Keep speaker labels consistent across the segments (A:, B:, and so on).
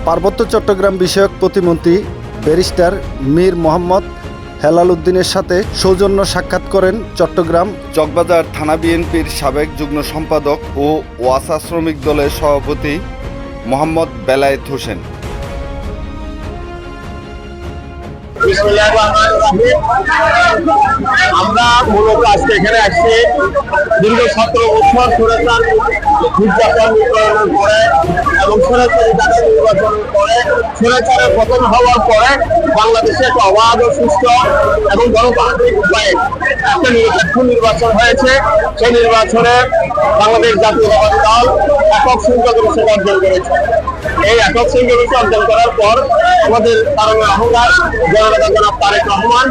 A: পার্বত্য চট্টগ্রাম বিষয়ক প্রতিমন্ত্রী ব্যারিস্টার মীর মোহাম্মদ হেলাল উদ্দিনের সাথে সৌজন্য সাক্ষাৎ করেন চট্টগ্রাম চকবাজার থানা বিএনপির সাবেক যুগ্ম সম্পাদক ও ওয়াসা শ্রমিক দলের সভাপতি মোহাম্মদ বেলায়েত হোসেন।
B: আমরা মূলত আজকে এখানে আসছি দীর্ঘ 17 বছর স্বৈরাচার নির্যাতন করে এবং স্বৈরাচারী তাদের নির্বাচনের পরে স্বৈরাচারের পতন হওয়ার পরে বাংলাদেশে একটা অবাধ ও সুস্থ এবং গণতান্ত্রিক উপায়ে একটা নিরপেক্ষ নির্বাচন হয়েছে। সেই নির্বাচনে বাংলাদেশ জাতীয়তাবাদী দল একক সংখ্যাগরিষ্ঠতা অর্জন করেছে। এই একক সংখ্যাগরিষ্ঠতা অর্জন করার পর আমাদের তারুণ্যের অহংকার জননেতা জনাব তারেক রহমান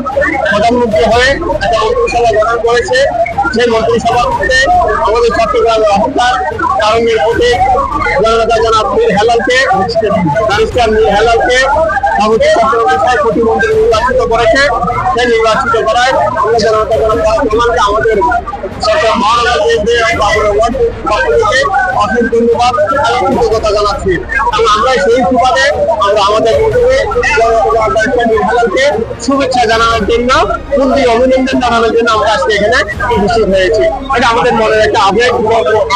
B: প্রধানমন্ত্রী হয়ে একটা মন্ত্রিসভা গঠন করেছে। সেই মন্ত্রিসভার মধ্যে আমাদের চট্টগ্রামের অহংকার তারুণ্যের প্রতি জননেতা জনাব মীর হেলালকে ব্যারিস্টার মীর হেলালকে প্রতিমন্ত্রী নির্বাচিত করেছে। সেই নির্বাচিত করায় আমরা জননেতা জনাব তারেক রহমানকে আমাদের সরকার মহানগরকে অশেষ ধন্যবাদ এবং কৃতজ্ঞতা জানাচ্ছি। এবং আমরা সেই সুবাদে আমরা আমাদের মন্ত্রীকে শুভেচ্ছা জানানোর জন্য ফুলদি অভিনন্দন জানানোর জন্য আমরা আজকে এখানে উপস্থিত হয়েছি। এটা আমাদের মনের একটা আবেগ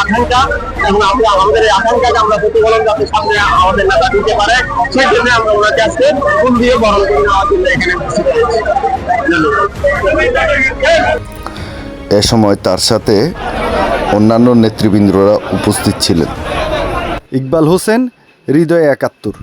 B: আকাঙ্ক্ষা এবং আমরা আমাদের এই আকাঙ্ক্ষাকে আমরা প্রতিফলন যাতে সামনে আমাদের নেতা দিতে পারে সেই জন্য আমরা ওনাকে আজকে ফুল দিয়ে বরণ করে নেওয়ার জন্য এখানে উপস্থিত হয়েছি।
A: এ সময় তার সাথে অন্যান্য নেতৃবৃন্দরা উপস্থিত ছিলেন। ইকবাল হোসেন, হৃদয় ৭১।